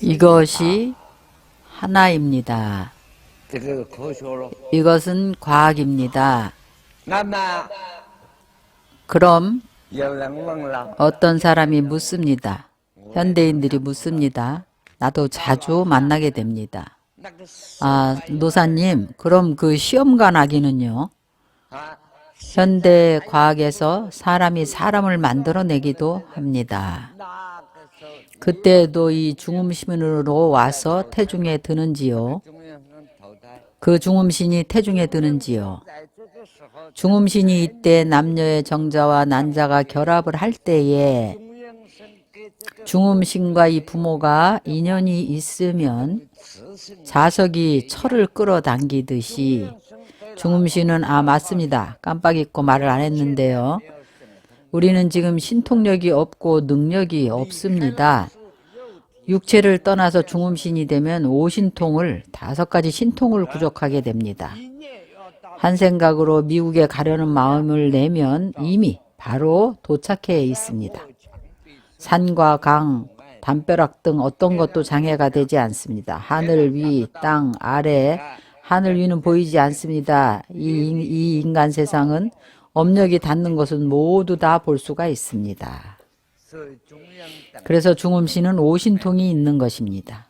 이것이 하나입니다. 이것은 과학입니다. 그럼 어떤 사람이 묻습니다. 현대인들이 묻습니다. 나도 자주 만나게 됩니다. 아, 노사님, 그럼 그 시험관 아기는요? 현대 과학에서 사람이 사람을 만들어내기도 합니다. 그때도 이 중음신으로 와서 태중에 드는지요? 그 중음신이 태중에 드는지요? 중음신이 이때 남녀의 정자와 난자가 결합을 할 때에 중음신과 이 부모가 인연이 있으면 자석이 철을 끌어당기듯이 중음신은 맞습니다. 깜빡 잊고 말을 안 했는데요. 우리는 지금 신통력이 없고 능력이 없습니다. 육체를 떠나서 중음신이 되면 오신통을 5가지 신통을 부족하게 됩니다. 한 생각으로 미국에 가려는 마음을 내면 이미 바로 도착해 있습니다. 산과 강, 담벼락 등 어떤 것도 장애가 되지 않습니다. 하늘 위, 땅 아래, 하늘 위는 보이지 않습니다. 이 인간 세상은 업력이 닿는 것은 모두 다 볼 수가 있습니다. 그래서 중음신은 오신통이 있는 것입니다.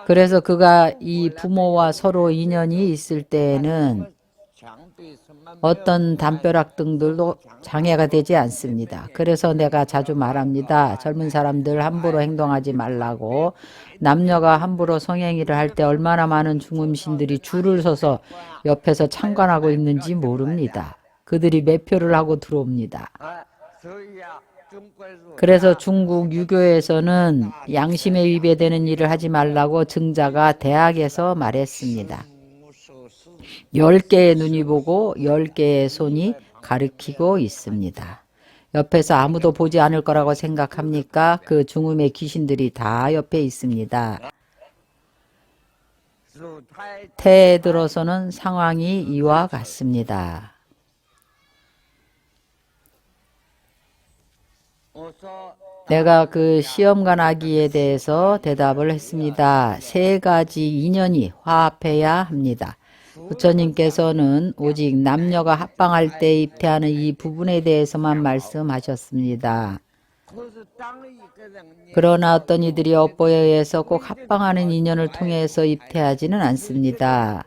그래서 그가 이 부모와 서로 인연이 있을 때에는 어떤 담벼락 등들도 장애가 되지 않습니다. 그래서 내가 자주 말합니다. 젊은 사람들 함부로 행동하지 말라고. 남녀가 함부로 성행위를 할 때 얼마나 많은 중음신들이 줄을 서서 옆에서 참관하고 있는지 모릅니다. 그들이 매표를 하고 들어옵니다. 그래서 중국 유교에서는 양심에 위배되는 일을 하지 말라고 증자가 대학에서 말했습니다. 10개의 눈이 보고 10개의 손이 가리키고 있습니다. 옆에서 아무도 보지 않을 거라고 생각합니까? 그 중음의 귀신들이 다 옆에 있습니다. 태에 들어서는 상황이 이와 같습니다. 내가 그 시험관 아기에 대해서 대답을 했습니다. 3가지 인연이 화합해야 합니다. 부처님께서는 오직 남녀가 합방할 때 입퇴하는 이 부분에 대해서만 말씀하셨습니다. 그러나 어떤 이들이 업보에 의해서 꼭 합방하는 인연을 통해서 입퇴하지는 않습니다.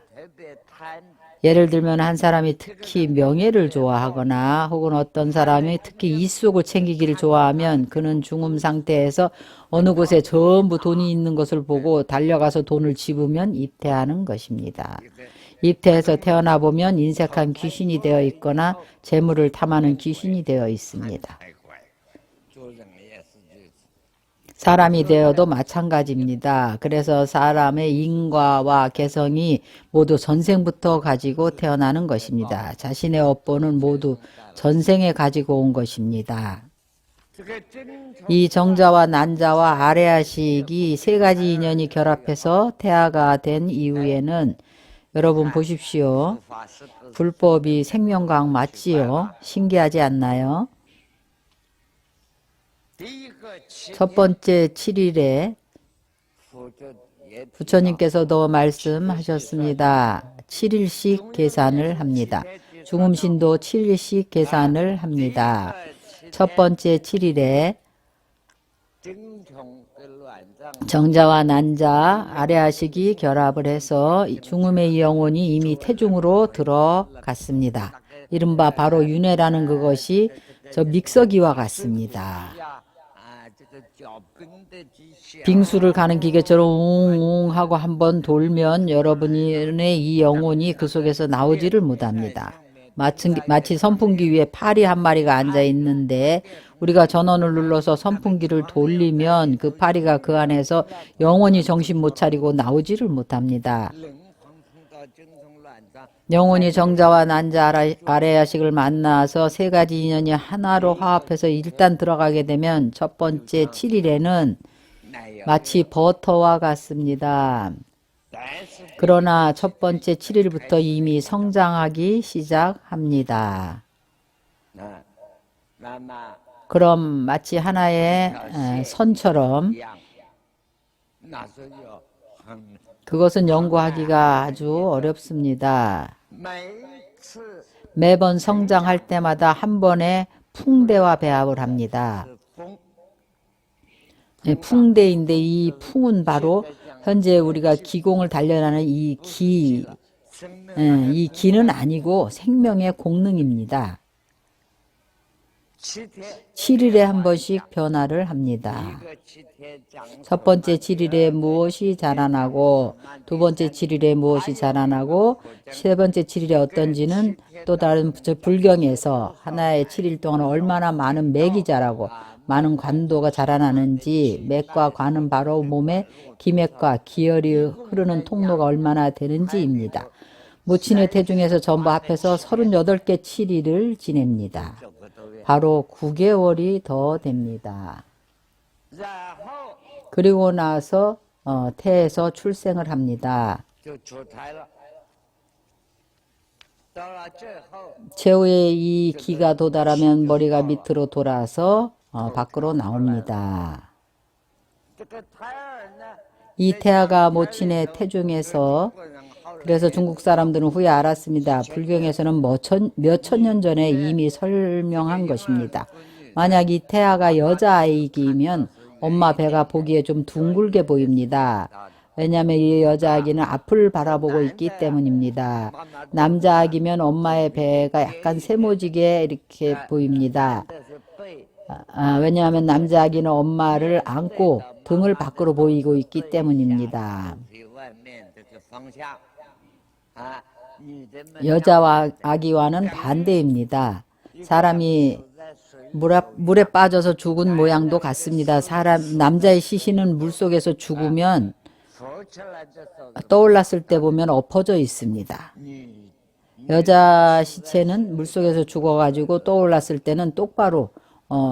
예를 들면 한 사람이 특히 명예를 좋아하거나 혹은 어떤 사람이 특히 이속을 챙기기를 좋아하면 그는 중음 상태에서 어느 곳에 전부 돈이 있는 것을 보고 달려가서 돈을 집으면 입퇴하는 것입니다. 입퇴해서 태어나 보면 인색한 귀신이 되어 있거나 재물을 탐하는 귀신이 되어 있습니다. 사람이 되어도 마찬가지입니다. 그래서 사람의 인과와 개성이 모두 전생부터 가지고 태어나는 것입니다. 자신의 업보는 모두 전생에 가지고 온 것입니다. 이 정자와 난자와 아래아식이 3가지 인연이 결합해서 태아가 된 이후에는 여러분 보십시오. 불법이 생명과학 맞지요? 신기하지 않나요? 첫 번째 7일에 부처님께서도 말씀하셨습니다. 7일씩 계산을 합니다. 중음신도 7일씩 계산을 합니다. 첫 번째 7일에 정자와 난자, 아래아식이 결합을 해서 중음의 영혼이 이미 태중으로 들어갔습니다. 이른바 바로 윤회라는 그것이 저 믹서기와 같습니다. 빙수를 가는 기계처럼 웅웅 하고 한번 돌면 여러분의 이 영혼이 그 속에서 나오지를 못합니다. 마치 선풍기 위에 파리 한 마리가 앉아 있는데 우리가 전원을 눌러서 선풍기를 돌리면 그 파리가 그 안에서 영원히 정신 못 차리고 나오지를 못합니다. 영혼이 정자와 난자 아래야식을 만나서 3가지 인연이 하나로 화합해서 일단 들어가게 되면 첫 번째 7일에는 마치 버터와 같습니다. 그러나 첫 번째 7일부터 이미 성장하기 시작합니다. 그럼 마치 하나의 선처럼 그것은 연구하기가 아주 어렵습니다. 매번 성장할 때마다 한 번의 풍대와 배합을 합니다. 풍대인데 이 풍은 바로 현재 우리가 기공을 단련하는 이 기는 아니고 생명의 공능입니다. 7일에 한 번씩 변화를 합니다. 첫 번째 7일에 무엇이 자라나고 두 번째 7일에 무엇이 자라나고 세 번째 7일에 어떤지는 또 다른 불경에서 하나의 7일 동안 얼마나 많은 맥이 자라고 많은 관도가 자라나는지 맥과 관은 바로 몸의 기맥과 기혈이 흐르는 통로가 얼마나 되는지입니다. 모친의 태중에서 전부 합해서 38개 7일을 지냅니다. 바로 9개월이 더 됩니다. 그리고 나서 태에서 출생을 합니다. 최후의 이 기가 도달하면 머리가 밑으로 돌아서 밖으로 나옵니다. 이 태아가 모친의 태중에서 그래서 중국 사람들은 후에 알았습니다. 불경에서는 몇천 년 전에 이미 설명한 것입니다. 만약 이 태아가 여자아이이면 엄마 배가 보기에 좀 둥글게 보입니다. 왜냐하면 이 여자아기는 앞을 바라보고 있기 때문입니다. 남자아기면 엄마의 배가 약간 세모지게 이렇게 보입니다. 왜냐하면 남자아기는 엄마를 안고 등을 밖으로 보이고 있기 때문입니다. 여자와 아기와는 반대입니다. 사람이 물에 빠져서 죽은 모양도 같습니다. 남자의 시신은 물속에서 죽으면 떠올랐을 때 보면 엎어져 있습니다. 여자 시체는 물속에서 죽어가지고 떠올랐을 때는 똑바로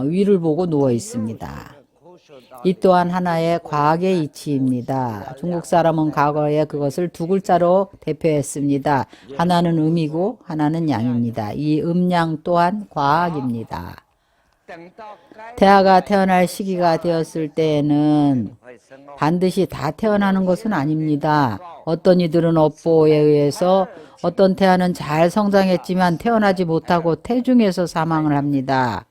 위를 보고 누워 있습니다. 이 또한 하나의 과학의 이치입니다. 중국 사람은 과거에 그것을 두 글자로 대표했습니다. 하나는 음이고 하나는 양입니다. 이 음양 또한 과학입니다. 태아가 태어날 시기가 되었을 때에는 반드시 다 태어나는 것은 아닙니다. 어떤 이들은 업보에 의해서 어떤 태아는 잘 성장했지만 태어나지 못하고 태중에서 사망을 합니다.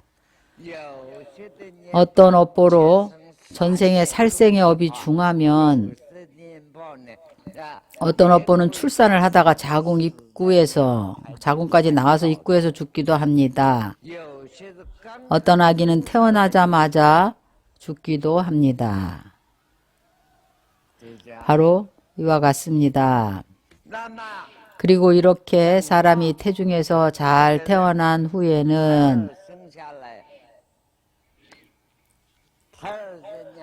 어떤 업보로 전생에 살생의 업이 중하면 어떤 업보는 출산을 하다가 자궁까지 나와서 입구에서 죽기도 합니다. 어떤 아기는 태어나자마자 죽기도 합니다. 바로 이와 같습니다. 그리고 이렇게 사람이 태중에서 잘 태어난 후에는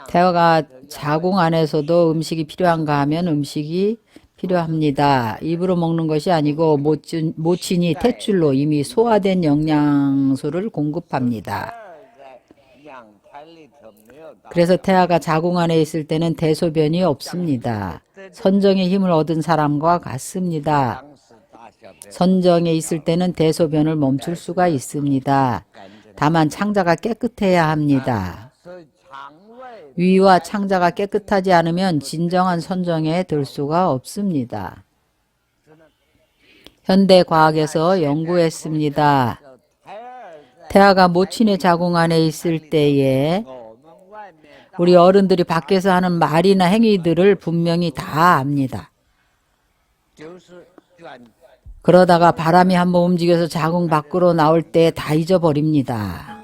태아가 자궁 안에서도 음식이 필요한가 하면 음식이 필요합니다. 입으로 먹는 것이 아니고 모친이 탯줄로 이미 소화된 영양소를 공급합니다. 그래서 태아가 자궁 안에 있을 때는 대소변이 없습니다. 선정의 힘을 얻은 사람과 같습니다. 선정에 있을 때는 대소변을 멈출 수가 있습니다. 다만 창자가 깨끗해야 합니다. 위와 창자가 깨끗하지 않으면 진정한 선정에 들 수가 없습니다. 현대 과학에서 연구했습니다. 태아가 모친의 자궁 안에 있을 때에 우리 어른들이 밖에서 하는 말이나 행위들을 분명히 다 압니다. 그러다가 바람이 한번 움직여서 자궁 밖으로 나올 때 다 잊어버립니다.